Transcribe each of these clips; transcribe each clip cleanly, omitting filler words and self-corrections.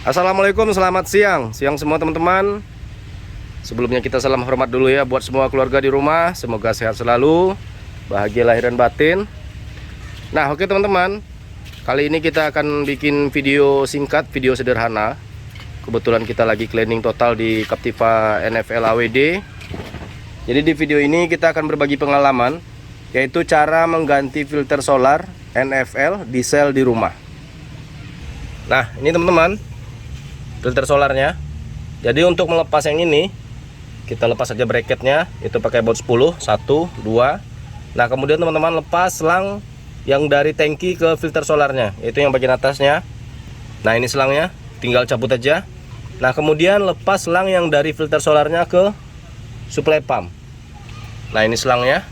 Assalamualaikum, selamat siang semua teman-teman. Sebelumnya kita salam hormat dulu ya buat semua keluarga di rumah. Semoga sehat selalu, bahagia lahir dan batin. Nah oke teman-teman, kali ini kita akan bikin video singkat, video sederhana. Kebetulan kita lagi cleaning total di Captiva NFL AWD. Jadi di video ini kita akan berbagi pengalaman, yaitu cara mengganti filter solar NFL diesel di rumah. Nah ini teman-teman, filter solarnya. Jadi untuk melepas yang ini, kita lepas saja bracketnya, itu pakai baut 10, 1, 2. Nah kemudian teman-teman lepas selang yang dari tangki ke filter solarnya, yaitu yang bagian atasnya. Nah ini selangnya, tinggal cabut aja. Nah kemudian lepas selang yang dari filter solarnya ke supply pump. Nah ini selangnya.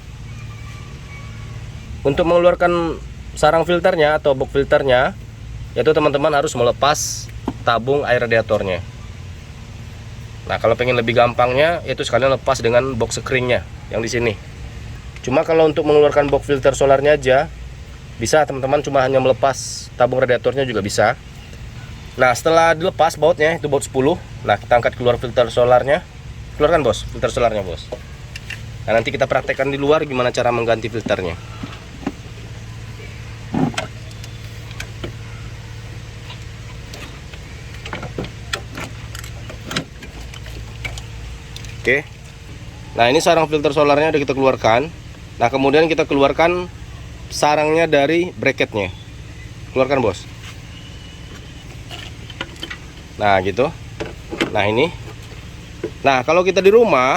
Untuk mengeluarkan sarang filternya atau box filternya, yaitu teman-teman harus melepas tabung air radiatornya. Nah kalau pengen lebih gampangnya, itu sekalian lepas dengan box sekringnya yang di sini. Cuma kalau untuk mengeluarkan box filter solarnya aja bisa teman-teman, cuma hanya melepas tabung radiatornya juga bisa. Nah setelah dilepas bautnya, itu baut 10. Nah kita angkat keluar filter solarnya. Keluarkan bos, filter solarnya bos. Nah nanti kita praktekkan di luar gimana cara mengganti filternya. Oke. Nah ini sarang filter solarnya udah kita keluarkan. Nah kemudian kita keluarkan sarangnya dari bracketnya. Keluarkan bos. Nah gitu. Nah ini. Nah kalau kita di rumah,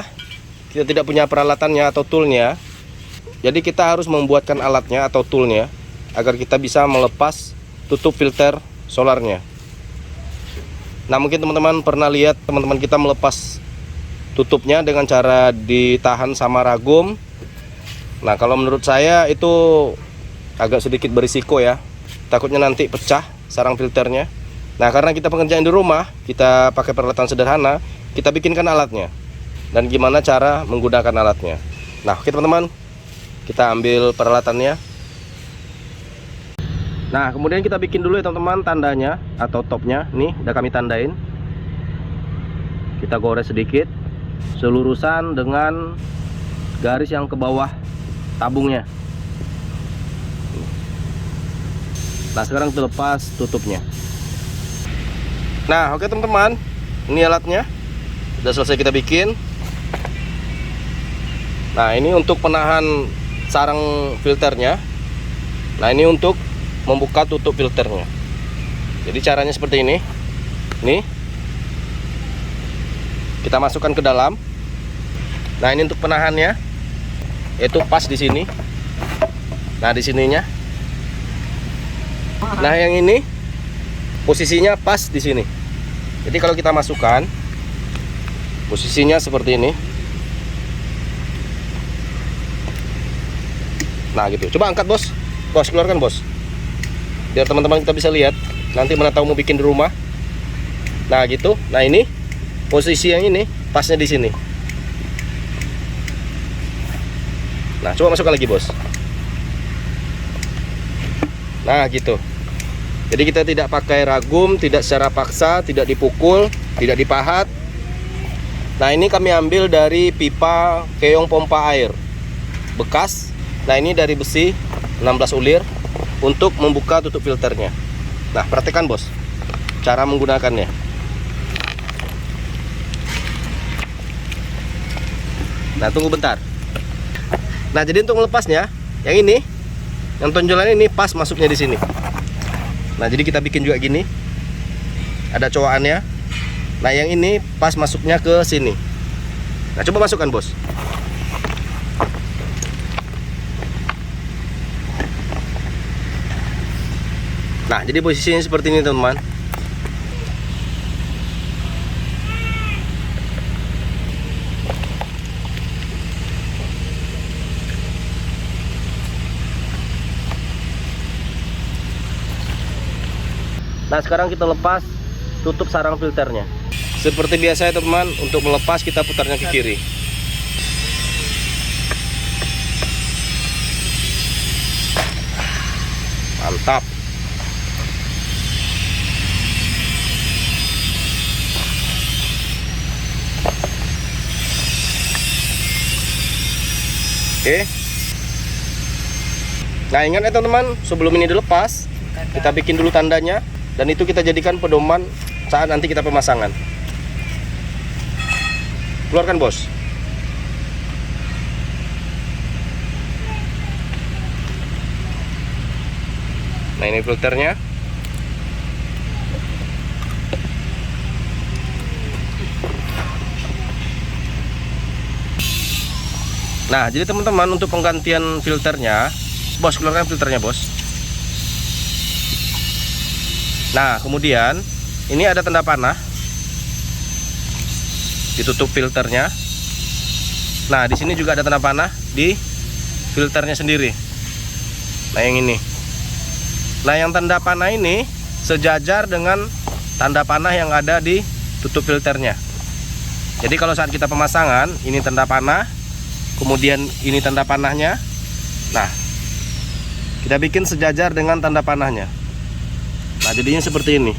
kita tidak punya peralatannya atau toolnya, jadi kita harus membuatkan alatnya atau toolnya agar kita bisa melepas tutup filter solarnya. Nah mungkin teman-teman pernah lihat teman-teman kita melepas tutupnya dengan cara ditahan sama ragum. Nah kalau menurut saya itu agak sedikit berisiko ya, takutnya nanti pecah sarang filternya. Nah karena kita pengerjaan di rumah, kita pakai peralatan sederhana, kita bikinkan alatnya dan gimana cara menggunakan alatnya. Nah oke teman-teman, kita ambil peralatannya. Nah kemudian kita bikin dulu ya teman-teman tandanya atau topnya. Nih udah kami tandain. Kita gores sedikit selurusan dengan garis yang ke bawah tabungnya. Nah sekarang kita lepas tutupnya. Nah oke teman-teman, ini alatnya udah selesai kita bikin. Nah ini untuk penahan sarang filternya. Nah ini untuk membuka tutup filternya. Jadi caranya seperti ini. Nih kita masukkan ke dalam. Nah ini untuk penahannya, yaitu pas di sini. Nah di sininya. Nah yang ini posisinya pas di sini. Jadi kalau kita masukkan, posisinya seperti ini. Nah gitu. Coba angkat bos, bos keluarkan bos, biar teman-teman kita bisa lihat. Nanti mana tahu mau bikin di rumah. Nah gitu. Nah ini posisi yang ini pasnya di sini. Nah coba masukkan lagi bos. Nah gitu. Jadi kita tidak pakai ragum, tidak secara paksa, tidak dipukul, tidak dipahat. Nah ini kami ambil dari pipa keong pompa air bekas. Nah ini dari besi 16 ulir untuk membuka tutup filternya. Nah praktekkan bos cara menggunakannya. Nah tunggu bentar. Nah jadi untuk melepasnya, yang ini, yang tonjolan ini pas masuknya di sini. Nah jadi kita bikin juga gini, ada cowakannya. Nah yang ini pas masuknya ke sini. Nah coba masukkan bos. Nah jadi posisinya seperti ini teman-teman. Nah sekarang kita lepas tutup sarang filternya. Seperti biasa ya teman, untuk melepas kita putarnya ke kiri. Mantap. Oke. Nah, ingat ya teman-teman, sebelum ini dilepas, kita bikin dulu tandanya, dan itu kita jadikan pedoman saat nanti kita pemasangan. Keluarkan, bos. Nah, ini filternya. Nah, jadi teman-teman, untuk penggantian filternya, bos, keluarkan filternya, bos. Nah, kemudian ini ada tanda panah, ditutup filternya. Nah, di sini juga ada tanda panah di filternya sendiri. Nah, yang ini. Nah, yang tanda panah ini sejajar dengan tanda panah yang ada di tutup filternya. Jadi kalau saat kita pemasangan, ini tanda panah, kemudian ini tanda panahnya. Nah, kita bikin sejajar dengan tanda panahnya. Nah, jadinya seperti ini.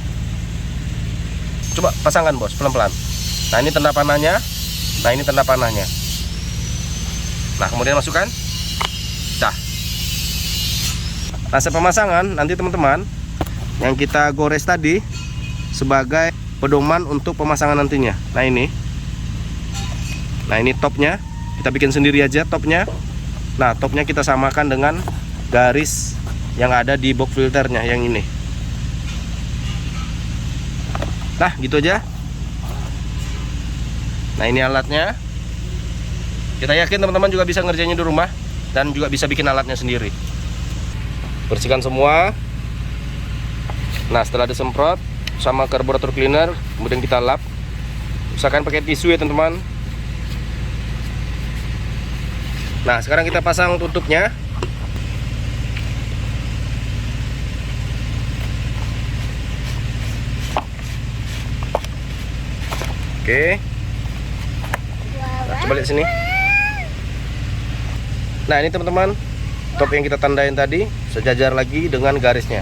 Coba pasangkan, bos, pelan-pelan. Nah, ini tanda panahnya. Nah, ini tanda panahnya. Nah, kemudian masukkan. Dah. Nah, saat pemasangan nanti teman-teman, yang kita gores tadi sebagai pedoman untuk pemasangan nantinya. Nah, ini. Nah, ini topnya. Kita bikin sendiri aja topnya. Nah, topnya kita samakan dengan garis yang ada di box filternya yang ini. Nah, gitu aja. Nah, ini alatnya. Kita yakin teman-teman juga bisa ngerjainnya di rumah dan juga bisa bikin alatnya sendiri. Bersihkan semua. Nah, setelah disemprot sama karburator cleaner, kemudian kita lap. Usahakan pakai tisu ya teman-teman. Nah, sekarang kita pasang tutupnya. Oke. Nah, coba lihat sini. Nah, ini teman-teman, top yang kita tandain tadi sejajar lagi dengan garisnya.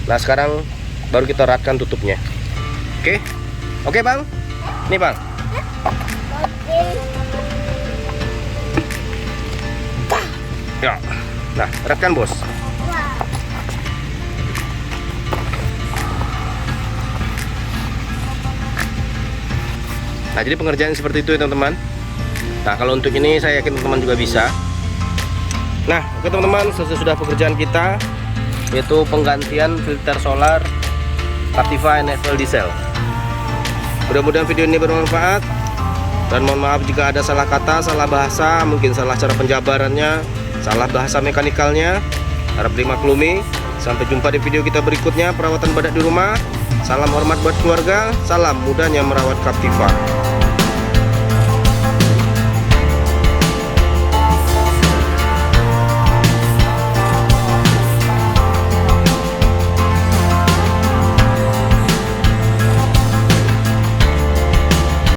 Nah, sekarang baru kita ratkan tutupnya. Oke. Oke, Bang. Nih, Bang. Ya. Nah, ratkan, bos. Nah, jadi pengerjaan seperti itu ya teman-teman. Nah, kalau untuk ini saya yakin teman-teman juga bisa. Nah, oke teman-teman, sesudah pekerjaan kita, yaitu penggantian filter solar Captiva NFL diesel. Mudah-mudahan video ini bermanfaat, dan mohon maaf jika ada salah kata, salah bahasa, mungkin salah cara penjabarannya, salah bahasa mekanikalnya. Harap dimaklumi. Sampai jumpa di video kita berikutnya, perawatan badak di rumah. Salam hormat buat keluarga, salam mudahnya merawat Captiva.